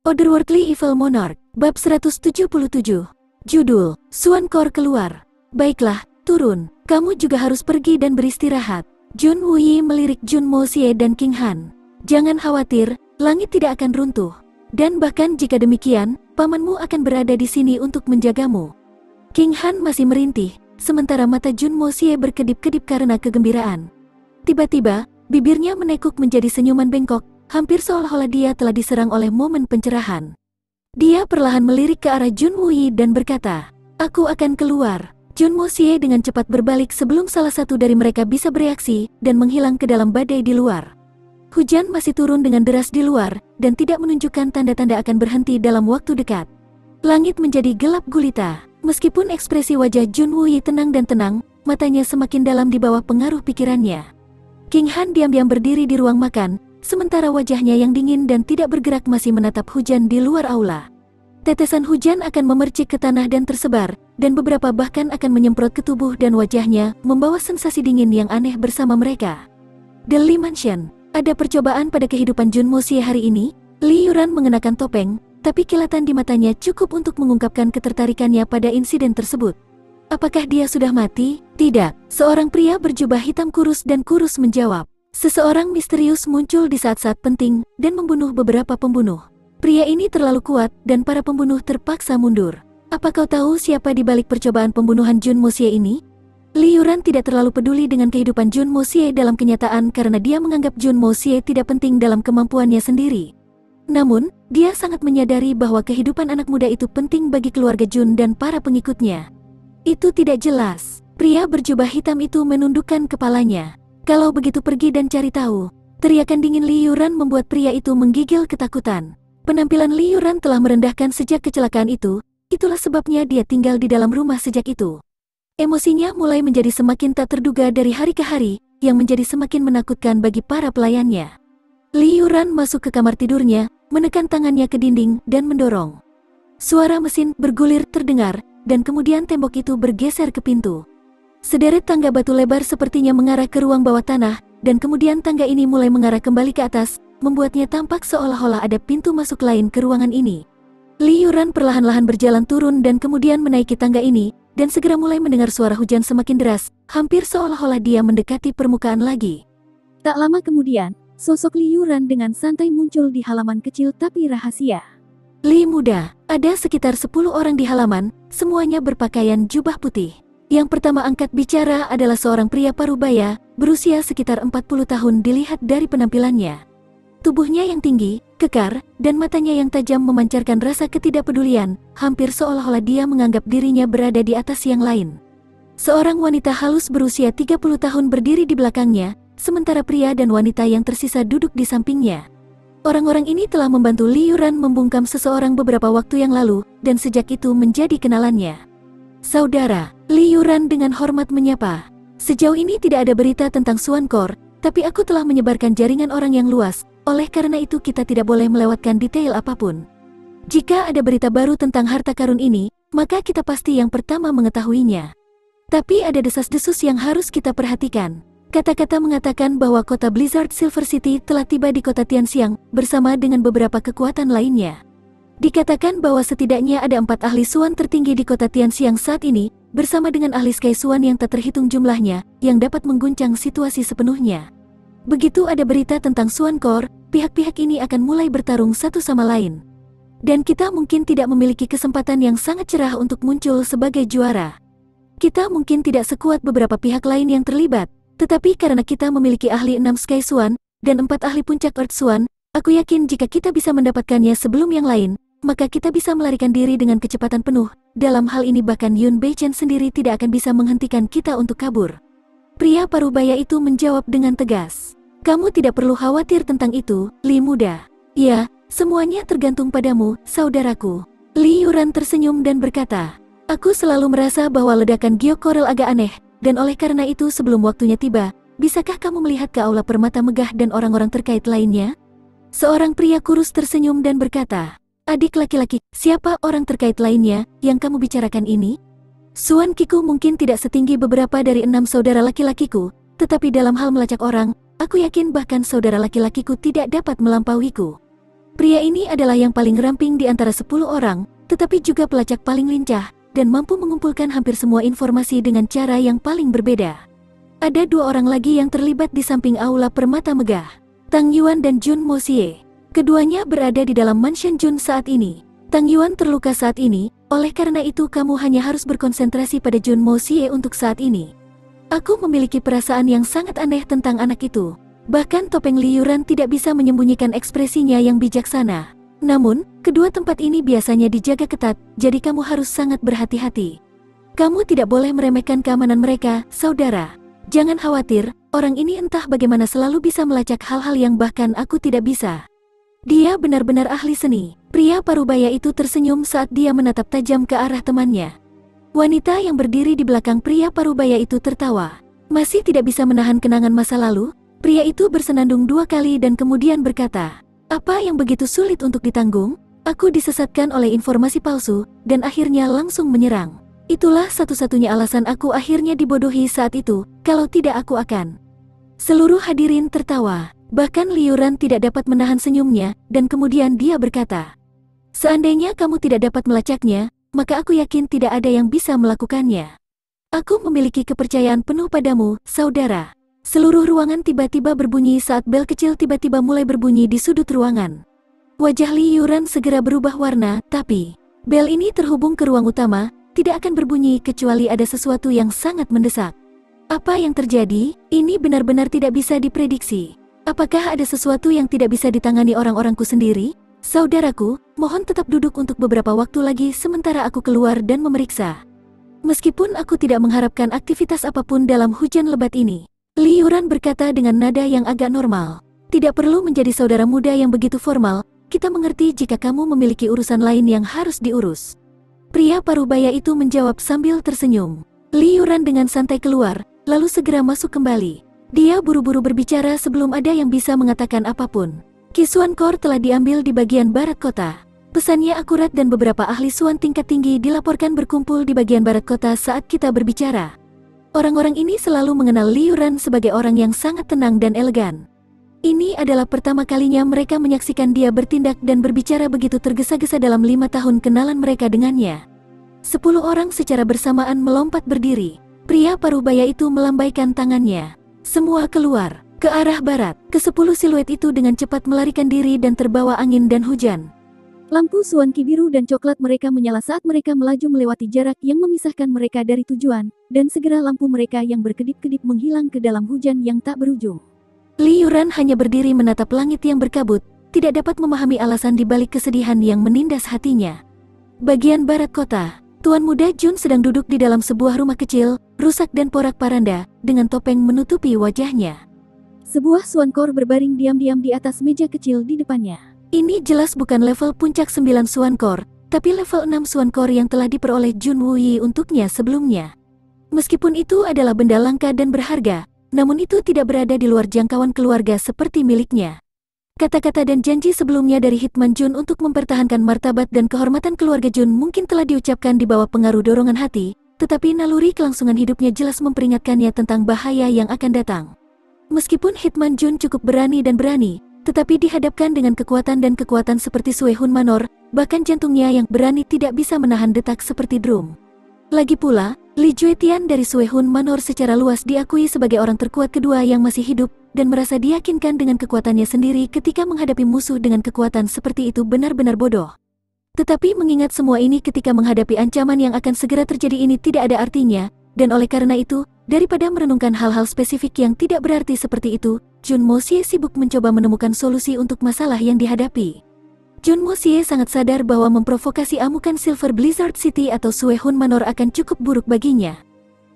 Otherworldly Evil Monarch, Bab 177. Judul, Suankor keluar. Baiklah, turun. Kamu juga harus pergi dan beristirahat. Jun Wuyi melirik Jun Mo Xie dan King Han. Jangan khawatir, langit tidak akan runtuh. Dan bahkan jika demikian, pamanmu akan berada di sini untuk menjagamu. King Han masih merintih, sementara mata Jun Mo Xie berkedip-kedip karena kegembiraan. Tiba-tiba, bibirnya menekuk menjadi senyuman bengkok, hampir seolah-olah dia telah diserang oleh momen pencerahan. Dia perlahan melirik ke arah Jun Wuyi dan berkata, "Aku akan keluar." Jun Mo Xie dengan cepat berbalik sebelum salah satu dari mereka bisa bereaksi dan menghilang ke dalam badai di luar. Hujan masih turun dengan deras di luar dan tidak menunjukkan tanda-tanda akan berhenti dalam waktu dekat. Langit menjadi gelap gulita. Meskipun ekspresi wajah Jun Wuyi tenang dan tenang, matanya semakin dalam di bawah pengaruh pikirannya. King Han diam-diam berdiri di ruang makan, sementara wajahnya yang dingin dan tidak bergerak masih menatap hujan di luar aula. Tetesan hujan akan memercik ke tanah dan tersebar, dan beberapa bahkan akan menyemprot ke tubuh dan wajahnya, membawa sensasi dingin yang aneh bersama mereka. The Li Mansion. Ada percobaan pada kehidupan Jun Mo Xie hari ini. Li Yuran mengenakan topeng, tapi kilatan di matanya cukup untuk mengungkapkan ketertarikannya pada insiden tersebut. Apakah dia sudah mati? Tidak. Seorang pria berjubah hitam kurus dan kurus menjawab. Seseorang misterius muncul di saat-saat penting dan membunuh beberapa pembunuh. Pria ini terlalu kuat dan para pembunuh terpaksa mundur. Apa kau tahu siapa di balik percobaan pembunuhan Jun Mo Xie ini? Li Yuran tidak terlalu peduli dengan kehidupan Jun Mo Xie dalam kenyataan karena dia menganggap Jun Mo Xie tidak penting dalam kemampuannya sendiri. Namun, dia sangat menyadari bahwa kehidupan anak muda itu penting bagi keluarga Jun dan para pengikutnya. Itu tidak jelas. Pria berjubah hitam itu menundukkan kepalanya. Kalau begitu pergi dan cari tahu. Teriakan dingin Li Yuran membuat pria itu menggigil ketakutan. Penampilan Li Yuran telah merendahkan sejak kecelakaan itu, itulah sebabnya dia tinggal di dalam rumah sejak itu. Emosinya mulai menjadi semakin tak terduga dari hari ke hari, yang menjadi semakin menakutkan bagi para pelayannya. Li Yuran masuk ke kamar tidurnya, menekan tangannya ke dinding dan mendorong. Suara mesin bergulir terdengar, dan kemudian tembok itu bergeser ke pintu. Sederet tangga batu lebar sepertinya mengarah ke ruang bawah tanah, dan kemudian tangga ini mulai mengarah kembali ke atas, membuatnya tampak seolah-olah ada pintu masuk lain ke ruangan ini. Li Yuran perlahan-lahan berjalan turun dan kemudian menaiki tangga ini, dan segera mulai mendengar suara hujan semakin deras, hampir seolah-olah dia mendekati permukaan lagi. Tak lama kemudian, sosok Li Yuran dengan santai muncul di halaman kecil tapi rahasia. Li muda, ada sekitar 10 orang di halaman, semuanya berpakaian jubah putih. Yang pertama angkat bicara adalah seorang pria parubaya, berusia sekitar 40 tahun dilihat dari penampilannya. Tubuhnya yang tinggi, kekar, dan matanya yang tajam memancarkan rasa ketidakpedulian, hampir seolah-olah dia menganggap dirinya berada di atas yang lain. Seorang wanita halus berusia 30 tahun berdiri di belakangnya, sementara pria dan wanita yang tersisa duduk di sampingnya. Orang-orang ini telah membantu Li Yuran membungkam seseorang beberapa waktu yang lalu, dan sejak itu menjadi kenalannya. "Saudara," Li Yuran dengan hormat menyapa. "Sejauh ini tidak ada berita tentang Suankor, tapi aku telah menyebarkan jaringan orang yang luas, oleh karena itu kita tidak boleh melewatkan detail apapun. Jika ada berita baru tentang harta karun ini, maka kita pasti yang pertama mengetahuinya. Tapi ada desas-desus yang harus kita perhatikan." Kata-kata mengatakan bahwa kota Blizzard Silver City telah tiba di kota Tianxiang, bersama dengan beberapa kekuatan lainnya. Dikatakan bahwa setidaknya ada 4 ahli Suan tertinggi di kota Tianxiang saat ini, bersama dengan ahli Sky Suan yang tak terhitung jumlahnya, yang dapat mengguncang situasi sepenuhnya. Begitu ada berita tentang Suankor, pihak-pihak ini akan mulai bertarung satu sama lain. Dan kita mungkin tidak memiliki kesempatan yang sangat cerah untuk muncul sebagai juara. Kita mungkin tidak sekuat beberapa pihak lain yang terlibat, tetapi karena kita memiliki ahli 6 Sky Suan, dan 4 ahli puncak Earth Suan, aku yakin jika kita bisa mendapatkannya sebelum yang lain, maka kita bisa melarikan diri dengan kecepatan penuh. Dalam hal ini bahkan Yun Beichen sendiri tidak akan bisa menghentikan kita untuk kabur." Pria parubaya itu menjawab dengan tegas. "Kamu tidak perlu khawatir tentang itu, Li muda. Ya, semuanya tergantung padamu, saudaraku." Li Yuran tersenyum dan berkata, "Aku selalu merasa bahwa ledakan Gyeokorel agak aneh, dan oleh karena itu sebelum waktunya tiba, bisakah kamu melihat ke aula permata megah dan orang-orang terkait lainnya?" Seorang pria kurus tersenyum dan berkata, "Adik laki-laki, siapa orang terkait lainnya yang kamu bicarakan ini?" "Suan Kiku mungkin tidak setinggi beberapa dari 6 saudara laki-lakiku, tetapi dalam hal melacak orang, aku yakin bahkan saudara laki-lakiku tidak dapat melampauiku." Pria ini adalah yang paling ramping di antara 10 orang, tetapi juga pelacak paling lincah, dan mampu mengumpulkan hampir semua informasi dengan cara yang paling berbeda. Ada 2 orang lagi yang terlibat di samping aula permata megah, Tang Yuan dan Jun Moxie. Keduanya berada di dalam mansion Jun saat ini. Tang Yuan terluka saat ini, oleh karena itu kamu hanya harus berkonsentrasi pada Jun Moxie untuk saat ini. Aku memiliki perasaan yang sangat aneh tentang anak itu. Bahkan topeng Li Yuran tidak bisa menyembunyikan ekspresinya yang bijaksana. Namun, kedua tempat ini biasanya dijaga ketat, jadi kamu harus sangat berhati-hati. Kamu tidak boleh meremehkan keamanan mereka, saudara. Jangan khawatir, orang ini entah bagaimana selalu bisa melacak hal-hal yang bahkan aku tidak bisa. Dia benar-benar ahli seni. Pria parubaya itu tersenyum saat dia menatap tajam ke arah temannya. Wanita yang berdiri di belakang pria parubaya itu tertawa. Masih tidak bisa menahan kenangan masa lalu, pria itu bersenandung 2 kali dan kemudian berkata, "Apa yang begitu sulit untuk ditanggung? Aku disesatkan oleh informasi palsu, dan akhirnya langsung menyerang. Itulah satu-satunya alasan aku akhirnya dibodohi saat itu, kalau tidak aku akan." Seluruh hadirin tertawa, bahkan Li Yuran tidak dapat menahan senyumnya, dan kemudian dia berkata, "Seandainya kamu tidak dapat melacaknya, maka aku yakin tidak ada yang bisa melakukannya. Aku memiliki kepercayaan penuh padamu, saudara." Seluruh ruangan tiba-tiba berbunyi saat bel kecil tiba-tiba mulai berbunyi di sudut ruangan. Wajah Li Yuran segera berubah warna, tapi bel ini terhubung ke ruang utama, tidak akan berbunyi kecuali ada sesuatu yang sangat mendesak. Apa yang terjadi? Ini benar-benar tidak bisa diprediksi. Apakah ada sesuatu yang tidak bisa ditangani orang-orangku sendiri? Saudaraku, mohon tetap duduk untuk beberapa waktu lagi sementara aku keluar dan memeriksa. Meskipun aku tidak mengharapkan aktivitas apapun dalam hujan lebat ini, Li Yuran berkata dengan nada yang agak normal. Tidak perlu menjadi saudara muda yang begitu formal, kita mengerti jika kamu memiliki urusan lain yang harus diurus. Pria parubaya itu menjawab sambil tersenyum. Li Yuran dengan santai keluar, lalu segera masuk kembali. Dia buru-buru berbicara sebelum ada yang bisa mengatakan apapun. Kisuan Kor telah diambil di bagian barat kota. Pesannya akurat dan beberapa ahli suan tingkat tinggi dilaporkan berkumpul di bagian barat kota saat kita berbicara. Orang-orang ini selalu mengenal Li Yuran sebagai orang yang sangat tenang dan elegan. Ini adalah pertama kalinya mereka menyaksikan dia bertindak dan berbicara begitu tergesa-gesa dalam 5 tahun kenalan mereka dengannya. 10 orang secara bersamaan melompat berdiri. Pria parubaya itu melambaikan tangannya. Semua keluar, ke arah barat. Ke-10 siluet itu dengan cepat melarikan diri dan terbawa angin dan hujan. Lampu suanki biru dan coklat mereka menyala saat mereka melaju melewati jarak yang memisahkan mereka dari tujuan, dan segera lampu mereka yang berkedip-kedip menghilang ke dalam hujan yang tak berujung. Li Yuran hanya berdiri menatap langit yang berkabut, tidak dapat memahami alasan di balik kesedihan yang menindas hatinya. Bagian barat kota, Tuan Muda Jun sedang duduk di dalam sebuah rumah kecil, rusak dan porak-paranda, dengan topeng menutupi wajahnya. Sebuah suankor berbaring diam-diam di atas meja kecil di depannya. Ini jelas bukan level puncak 9 suankor, tapi level 6 suankor yang telah diperoleh Jun Wuyi untuknya sebelumnya. Meskipun itu adalah benda langka dan berharga, namun itu tidak berada di luar jangkauan keluarga seperti miliknya. Kata-kata dan janji sebelumnya dari Hitman Jun untuk mempertahankan martabat dan kehormatan keluarga Jun mungkin telah diucapkan di bawah pengaruh dorongan hati, tetapi naluri kelangsungan hidupnya jelas memperingatkannya tentang bahaya yang akan datang. Meskipun Hitman Jun cukup berani, tetapi dihadapkan dengan kekuatan seperti Sue Hun Manor, bahkan jantungnya yang berani tidak bisa menahan detak seperti drum. Lagi pula, Li Juetian dari Sue Hun Manor secara luas diakui sebagai orang terkuat kedua yang masih hidup, dan merasa diyakinkan dengan kekuatannya sendiri ketika menghadapi musuh dengan kekuatan seperti itu benar-benar bodoh. Tetapi mengingat semua ini ketika menghadapi ancaman yang akan segera terjadi ini tidak ada artinya, dan oleh karena itu, daripada merenungkan hal-hal spesifik yang tidak berarti seperti itu, Jun Moxie sibuk mencoba menemukan solusi untuk masalah yang dihadapi. Jun Moxie sangat sadar bahwa memprovokasi amukan Silver Blizzard City atau Sue Hun Manor akan cukup buruk baginya.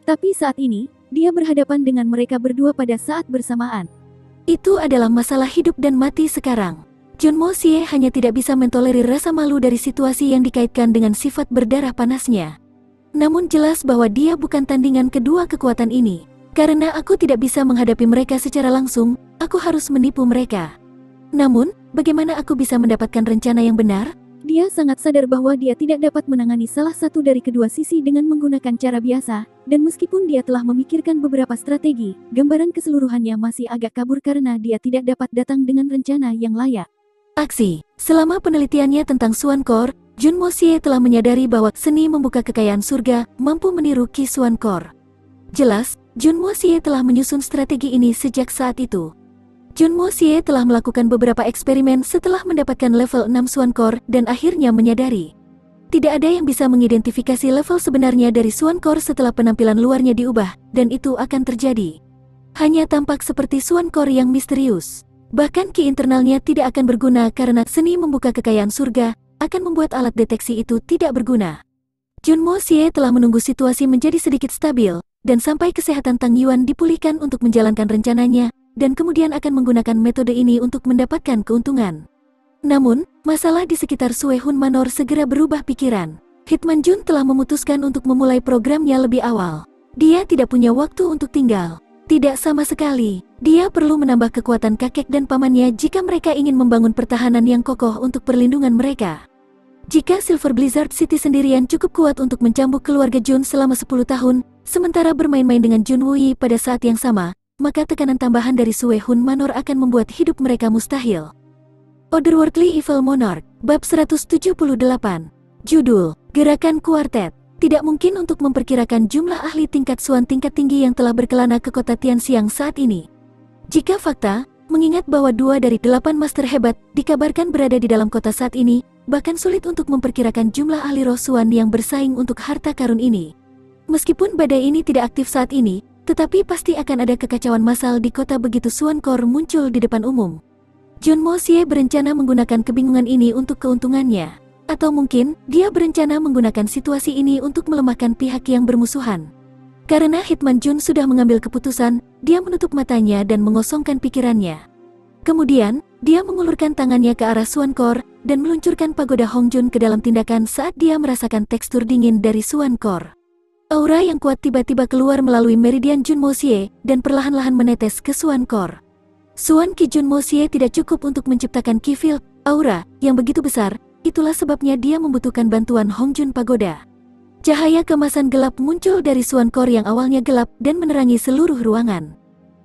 Tapi saat ini, dia berhadapan dengan mereka berdua pada saat bersamaan. Itu adalah masalah hidup dan mati sekarang. Jun Moxie hanya tidak bisa mentolerir rasa malu dari situasi yang dikaitkan dengan sifat berdarah panasnya. Namun jelas bahwa dia bukan tandingan kedua kekuatan ini. Karena aku tidak bisa menghadapi mereka secara langsung, aku harus menipu mereka. Namun, bagaimana aku bisa mendapatkan rencana yang benar? Dia sangat sadar bahwa dia tidak dapat menangani salah satu dari kedua sisi dengan menggunakan cara biasa, dan meskipun dia telah memikirkan beberapa strategi, gambaran keseluruhannya masih agak kabur karena dia tidak dapat datang dengan rencana yang layak. Aksi. Selama penelitiannya tentang Swankor, Jun Mosie telah menyadari bahwa seni membuka kekayaan surga mampu meniru Ki Swankor. Jelas, Jun Mosie telah menyusun strategi ini sejak saat itu. Jun Mosie telah melakukan beberapa eksperimen setelah mendapatkan level 6 Swankor dan akhirnya menyadari tidak ada yang bisa mengidentifikasi level sebenarnya dari Swankor setelah penampilan luarnya diubah, dan itu akan terjadi. Hanya tampak seperti Swankor yang misterius. Bahkan ki internalnya tidak akan berguna karena seni membuka kekayaan surga akan membuat alat deteksi itu tidak berguna. Jun Mosie telah menunggu situasi menjadi sedikit stabil, dan sampai kesehatan Tang Yuan dipulihkan untuk menjalankan rencananya, dan kemudian akan menggunakan metode ini untuk mendapatkan keuntungan. Namun, masalah di sekitar Suehun Manor segera berubah pikiran. Hitman Jun telah memutuskan untuk memulai programnya lebih awal. Dia tidak punya waktu untuk tinggal. Tidak sama sekali. Dia perlu menambah kekuatan kakek dan pamannya jika mereka ingin membangun pertahanan yang kokoh untuk perlindungan mereka. Jika Silver Blizzard City sendirian cukup kuat untuk mencambuk keluarga Jun selama 10 tahun, sementara bermain-main dengan Jun Wuyi pada saat yang sama, maka tekanan tambahan dari Suehun Manor akan membuat hidup mereka mustahil. Otherworldly Evil Monarch, Bab 178. Judul, Gerakan Kuartet. Tidak mungkin untuk memperkirakan jumlah ahli tingkat Suan tingkat tinggi yang telah berkelana ke kota Tianxiang saat ini. Jika fakta, mengingat bahwa 2 dari 8 master hebat dikabarkan berada di dalam kota saat ini, bahkan sulit untuk memperkirakan jumlah ahli roh Suan yang bersaing untuk harta karun ini. Meskipun badai ini tidak aktif saat ini, tetapi pasti akan ada kekacauan massal di kota begitu Swankor muncul di depan umum. Jun Mosie berencana menggunakan kebingungan ini untuk keuntungannya. Atau mungkin, dia berencana menggunakan situasi ini untuk melemahkan pihak yang bermusuhan. Karena Hitman Jun sudah mengambil keputusan, dia menutup matanya dan mengosongkan pikirannya. Kemudian, dia mengulurkan tangannya ke arah Swankor, dan meluncurkan pagoda Hongjun ke dalam tindakan saat dia merasakan tekstur dingin dari Swankor. Aura yang kuat tiba-tiba keluar melalui meridian Jun Mosie, dan perlahan-lahan menetes ke Swankor. Suan Ki Jun Mosie tidak cukup untuk menciptakan Ki Field, aura, yang begitu besar. Itulah sebabnya dia membutuhkan bantuan Hongjun Pagoda. Cahaya kemasan gelap muncul dari Swankor yang awalnya gelap dan menerangi seluruh ruangan.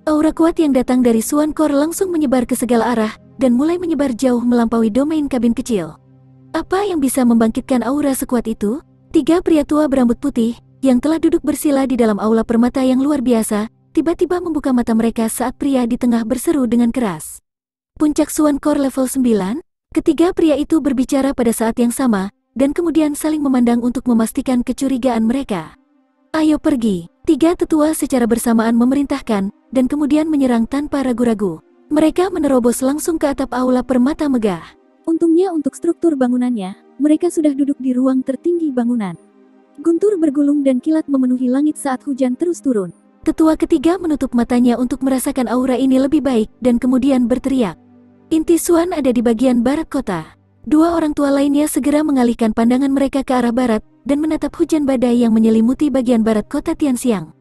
Aura kuat yang datang dari Swankor langsung menyebar ke segala arah dan mulai menyebar jauh melampaui domain kabin kecil. Apa yang bisa membangkitkan aura sekuat itu? 3 pria tua berambut putih yang telah duduk bersila di dalam aula permata yang luar biasa, tiba-tiba membuka mata mereka saat pria di tengah berseru dengan keras. Puncak Swankor level 9? Ketiga pria itu berbicara pada saat yang sama, dan kemudian saling memandang untuk memastikan kecurigaan mereka. Ayo pergi, 3 tetua secara bersamaan memerintahkan, dan kemudian menyerang tanpa ragu-ragu. Mereka menerobos langsung ke atap aula permata megah. Untungnya untuk struktur bangunannya, mereka sudah duduk di ruang tertinggi bangunan. Guntur bergulung dan kilat memenuhi langit saat hujan terus turun. Tetua ketiga menutup matanya untuk merasakan aura ini lebih baik, dan kemudian berteriak. Inti Suan ada di bagian barat kota. 2 orang tua lainnya segera mengalihkan pandangan mereka ke arah barat dan menatap hujan badai yang menyelimuti bagian barat kota Tianxiang.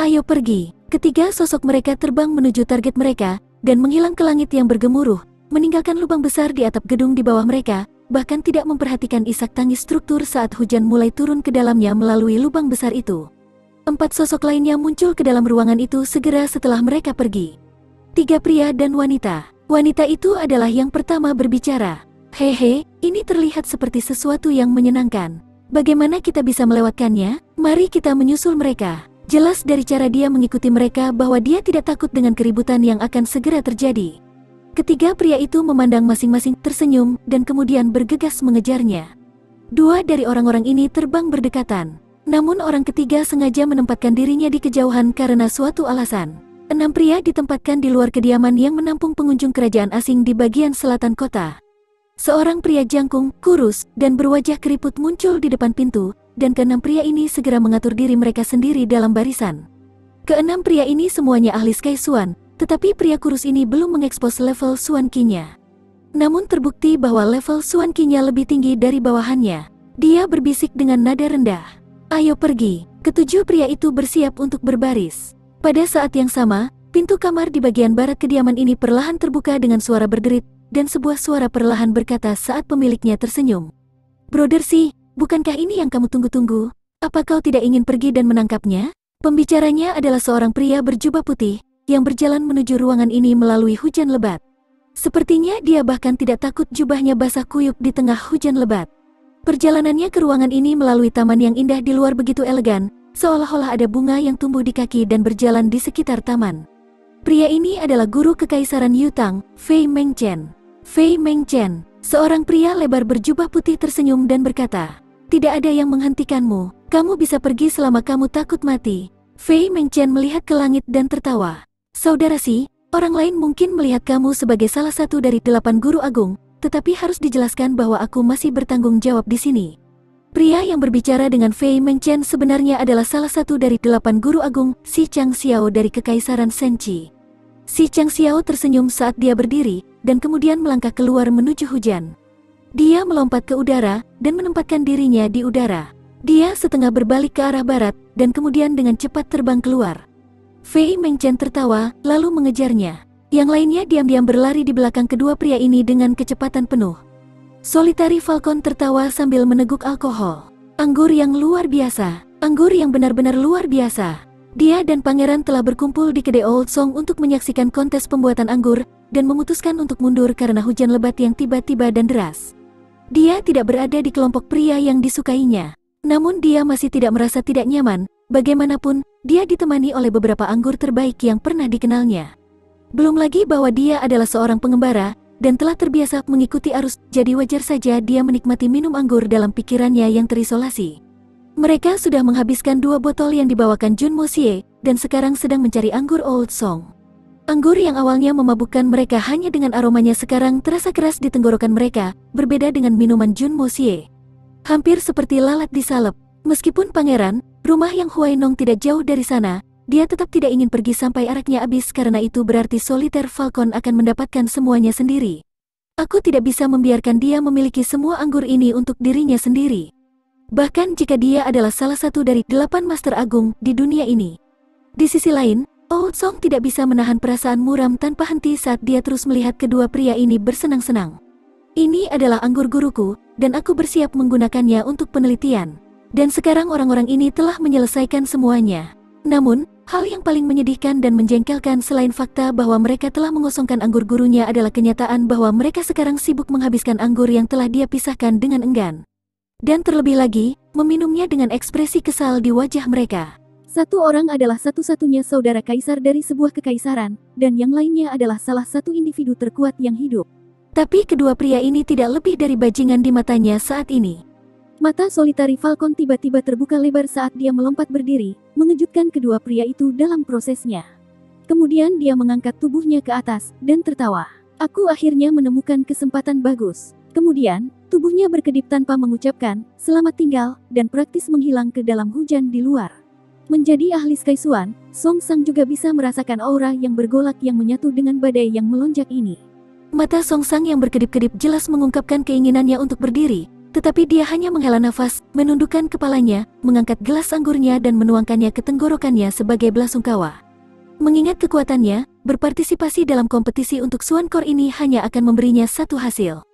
Ayo pergi. Ketiga sosok mereka terbang menuju target mereka dan menghilang ke langit yang bergemuruh, meninggalkan lubang besar di atap gedung di bawah mereka, bahkan tidak memperhatikan isak tangis struktur saat hujan mulai turun ke dalamnya melalui lubang besar itu. 4 sosok lainnya muncul ke dalam ruangan itu segera setelah mereka pergi. 3 pria dan wanita. Wanita itu adalah yang pertama berbicara. Hehe, ini terlihat seperti sesuatu yang menyenangkan. Bagaimana kita bisa melewatkannya? Mari kita menyusul mereka. Jelas dari cara dia mengikuti mereka bahwa dia tidak takut dengan keributan yang akan segera terjadi. Ketiga pria itu memandang masing-masing tersenyum dan kemudian bergegas mengejarnya. 2 dari orang-orang ini terbang berdekatan. Namun orang ketiga sengaja menempatkan dirinya di kejauhan karena suatu alasan. 6 pria ditempatkan di luar kediaman yang menampung pengunjung kerajaan asing di bagian selatan kota. Seorang pria jangkung, kurus, dan berwajah keriput muncul di depan pintu, dan ke-6 pria ini segera mengatur diri mereka sendiri dalam barisan. Ke-6 pria ini semuanya ahli Sky Suan, tetapi pria kurus ini belum mengekspos level Suan Ki-nya. Namun terbukti bahwa level Suan Ki-nya lebih tinggi dari bawahannya. Dia berbisik dengan nada rendah. Ayo pergi. Ke-7 pria itu bersiap untuk berbaris. Pada saat yang sama, pintu kamar di bagian barat kediaman ini perlahan terbuka dengan suara berderit, dan sebuah suara perlahan berkata saat pemiliknya tersenyum. Brother Si, bukankah ini yang kamu tunggu-tunggu? Apa kau tidak ingin pergi dan menangkapnya? Pembicaranya adalah seorang pria berjubah putih, yang berjalan menuju ruangan ini melalui hujan lebat. Sepertinya dia bahkan tidak takut jubahnya basah kuyup di tengah hujan lebat. Perjalanannya ke ruangan ini melalui taman yang indah di luar begitu elegan, seolah-olah ada bunga yang tumbuh di kaki dan berjalan di sekitar taman. Pria ini adalah guru kekaisaran Yutang, Fei Mengchen. Fei Mengchen, seorang pria lebar berjubah putih tersenyum dan berkata, "Tidak ada yang menghentikanmu, kamu bisa pergi selama kamu takut mati." Fei Mengchen melihat ke langit dan tertawa. "Saudara Si, orang lain mungkin melihat kamu sebagai salah satu dari 8 guru agung, tetapi harus dijelaskan bahwa aku masih bertanggung jawab di sini." Pria yang berbicara dengan Fei Mengchen sebenarnya adalah salah satu dari 8 guru agung, Si Chang Xiao dari Kekaisaran Senchi. Si Chang Xiao tersenyum saat dia berdiri, dan kemudian melangkah keluar menuju hujan. Dia melompat ke udara, dan menempatkan dirinya di udara. Dia setengah berbalik ke arah barat, dan kemudian dengan cepat terbang keluar. Fei Mengchen tertawa, lalu mengejarnya. Yang lainnya diam-diam berlari di belakang kedua pria ini dengan kecepatan penuh. Solitary Falcon tertawa sambil meneguk alkohol. Anggur yang luar biasa, anggur yang benar-benar luar biasa. Dia dan pangeran telah berkumpul di kedai Old Song untuk menyaksikan kontes pembuatan anggur, dan memutuskan untuk mundur karena hujan lebat yang tiba-tiba dan deras. Dia tidak berada di kelompok pria yang disukainya. Namun dia masih tidak merasa tidak nyaman, bagaimanapun, dia ditemani oleh beberapa anggur terbaik yang pernah dikenalnya. Belum lagi bahwa dia adalah seorang pengembara, dan telah terbiasa mengikuti arus, jadi wajar saja dia menikmati minum anggur dalam pikirannya yang terisolasi. Mereka sudah menghabiskan 2 botol yang dibawakan Jun Mosie, dan sekarang sedang mencari anggur Old Song. Anggur yang awalnya memabukkan mereka hanya dengan aromanya sekarang terasa keras di tenggorokan mereka, berbeda dengan minuman Jun Mosie. Hampir seperti lalat disalep. Meskipun pangeran, rumah yang Huainong tidak jauh dari sana, dia tetap tidak ingin pergi sampai araknya habis karena itu berarti Solitaire Falcon akan mendapatkan semuanya sendiri. Aku tidak bisa membiarkan dia memiliki semua anggur ini untuk dirinya sendiri. Bahkan jika dia adalah salah satu dari 8 Master Agung di dunia ini. Di sisi lain, Old Song tidak bisa menahan perasaan muram tanpa henti saat dia terus melihat kedua pria ini bersenang-senang. Ini adalah anggur guruku, dan aku bersiap menggunakannya untuk penelitian. Dan sekarang orang-orang ini telah menyelesaikan semuanya. Namun, hal yang paling menyedihkan dan menjengkelkan selain fakta bahwa mereka telah mengosongkan anggur gurunya adalah kenyataan bahwa mereka sekarang sibuk menghabiskan anggur yang telah dia pisahkan dengan enggan. Dan terlebih lagi, meminumnya dengan ekspresi kesal di wajah mereka. Satu orang adalah satu-satunya saudara kaisar dari sebuah kekaisaran, dan yang lainnya adalah salah satu individu terkuat yang hidup. Tapi kedua pria ini tidak lebih dari bajingan di matanya saat ini. Mata Solitary Falcon tiba-tiba terbuka lebar saat dia melompat berdiri, mengejutkan kedua pria itu dalam prosesnya. Kemudian dia mengangkat tubuhnya ke atas, dan tertawa. Aku akhirnya menemukan kesempatan bagus. Kemudian, tubuhnya berkedip tanpa mengucapkan, "Selamat tinggal," dan praktis menghilang ke dalam hujan di luar. Menjadi ahli Skysuan, Song Sang juga bisa merasakan aura yang bergolak yang menyatu dengan badai yang melonjak ini. Mata Song Sang yang berkedip-kedip jelas mengungkapkan keinginannya untuk berdiri, tetapi dia hanya menghela nafas, menundukkan kepalanya, mengangkat gelas anggurnya dan menuangkannya ke tenggorokannya sebagai belasungkawa. Mengingat kekuatannya, berpartisipasi dalam kompetisi untuk Suan Kor ini hanya akan memberinya satu hasil.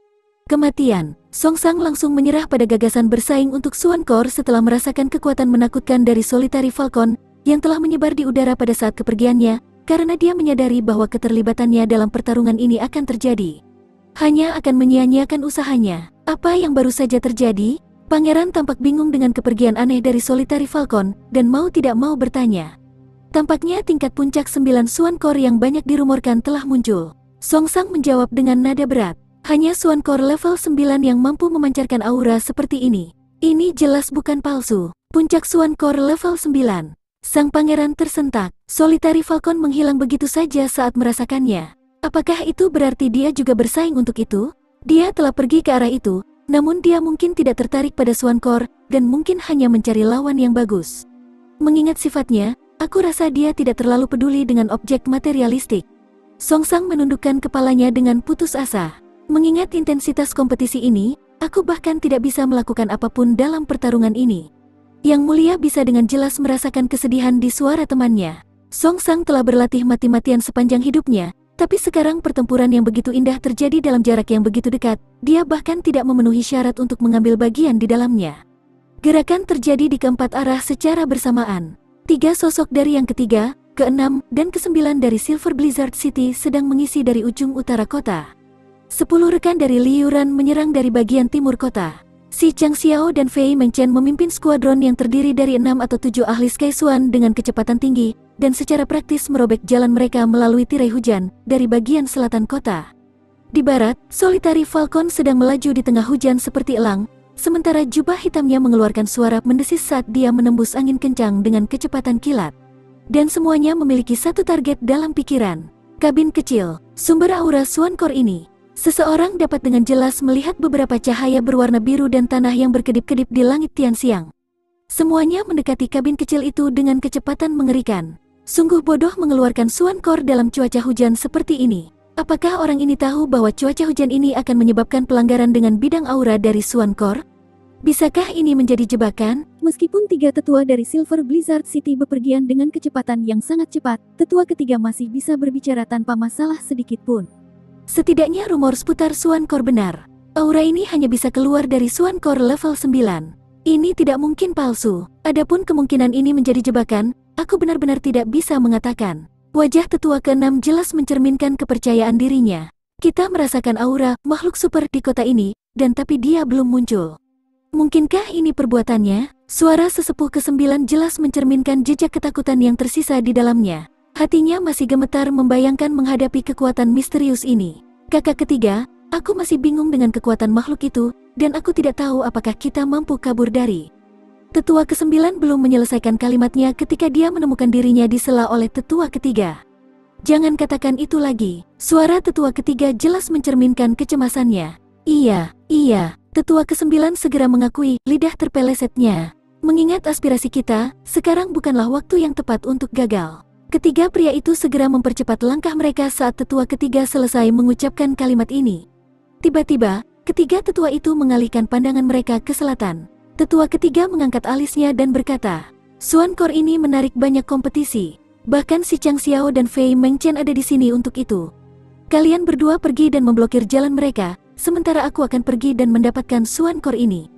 Kematian. Song Sang langsung menyerah pada gagasan bersaing untuk Suan Kor setelah merasakan kekuatan menakutkan dari Solitary Falcon yang telah menyebar di udara pada saat kepergiannya, karena dia menyadari bahwa keterlibatannya dalam pertarungan ini akan terjadi. Hanya akan menyia-nyiakan usahanya. Apa yang baru saja terjadi? Pangeran tampak bingung dengan kepergian aneh dari Solitary Falcon, dan mau tidak mau bertanya. Tampaknya tingkat puncak 9 Suan Kor yang banyak dirumorkan telah muncul. Song Sang menjawab dengan nada berat. Hanya Suan Kor level 9 yang mampu memancarkan aura seperti ini. Ini jelas bukan palsu. Puncak Suan Kor level 9. Sang pangeran tersentak. Solitary Falcon menghilang begitu saja saat merasakannya. Apakah itu berarti dia juga bersaing untuk itu? Dia telah pergi ke arah itu, namun dia mungkin tidak tertarik pada Suan Kor, dan mungkin hanya mencari lawan yang bagus. Mengingat sifatnya, aku rasa dia tidak terlalu peduli dengan objek materialistik. Song Sang menundukkan kepalanya dengan putus asa. Mengingat intensitas kompetisi ini, aku bahkan tidak bisa melakukan apapun dalam pertarungan ini. Yang Mulia bisa dengan jelas merasakan kesedihan di suara temannya. Song Sang telah berlatih mati-matian sepanjang hidupnya, tapi sekarang pertempuran yang begitu indah terjadi dalam jarak yang begitu dekat, dia bahkan tidak memenuhi syarat untuk mengambil bagian di dalamnya. Gerakan terjadi di keempat arah secara bersamaan. 3 sosok dari yang ketiga, ke-6, dan ke-9 dari Silver Blizzard City sedang mengisi dari ujung utara kota. 10 rekan dari Liu Ran menyerang dari bagian timur kota. Si Chang Xiao dan Fei Mengchen memimpin skuadron yang terdiri dari 6 atau 7 ahli Sky Swan dengan kecepatan tinggi, dan secara praktis merobek jalan mereka melalui tirai hujan dari bagian selatan kota. Di barat, Solitary Falcon sedang melaju di tengah hujan seperti elang, sementara jubah hitamnya mengeluarkan suara mendesis saat dia menembus angin kencang dengan kecepatan kilat. Dan semuanya memiliki satu target dalam pikiran. Kabin kecil, sumber aura Swan Core ini. Seseorang dapat dengan jelas melihat beberapa cahaya berwarna biru dan tanah yang berkedip-kedip di langit Tianxiang. Semuanya mendekati kabin kecil itu dengan kecepatan mengerikan. Sungguh bodoh mengeluarkan Swan Core dalam cuaca hujan seperti ini. Apakah orang ini tahu bahwa cuaca hujan ini akan menyebabkan pelanggaran dengan bidang aura dari Swan Core? Bisakah ini menjadi jebakan? Meskipun 3 tetua dari Silver Blizzard City bepergian dengan kecepatan yang sangat cepat, tetua ketiga masih bisa berbicara tanpa masalah sedikit pun. Setidaknya rumor seputar Swan Core benar. Aura ini hanya bisa keluar dari Swan Core level 9. Ini tidak mungkin palsu. Adapun kemungkinan ini menjadi jebakan, aku benar-benar tidak bisa mengatakan. Wajah tetua ke-6 jelas mencerminkan kepercayaan dirinya. Kita merasakan aura makhluk super di kota ini, dan tapi dia belum muncul. Mungkinkah ini perbuatannya? Suara sesepuh ke-9 jelas mencerminkan jejak ketakutan yang tersisa di dalamnya. Hatinya masih gemetar membayangkan menghadapi kekuatan misterius ini. Kakak ketiga, aku masih bingung dengan kekuatan makhluk itu, dan aku tidak tahu apakah kita mampu kabur dari. Tetua ke-9 belum menyelesaikan kalimatnya ketika dia menemukan dirinya disela oleh tetua ketiga. Jangan katakan itu lagi. Suara tetua ketiga jelas mencerminkan kecemasannya. Iya, tetua ke-9 segera mengakui, lidah terpelesetnya. Mengingat aspirasi kita, sekarang bukanlah waktu yang tepat untuk gagal. Ketiga pria itu segera mempercepat langkah mereka saat tetua ketiga selesai mengucapkan kalimat ini. Tiba-tiba, ketiga tetua itu mengalihkan pandangan mereka ke selatan. Tetua ketiga mengangkat alisnya dan berkata, Swan Core ini menarik banyak kompetisi. Bahkan si Chang Xiao dan Fei Mengchen ada di sini untuk itu. Kalian berdua pergi dan memblokir jalan mereka, sementara aku akan pergi dan mendapatkan Swan Core ini.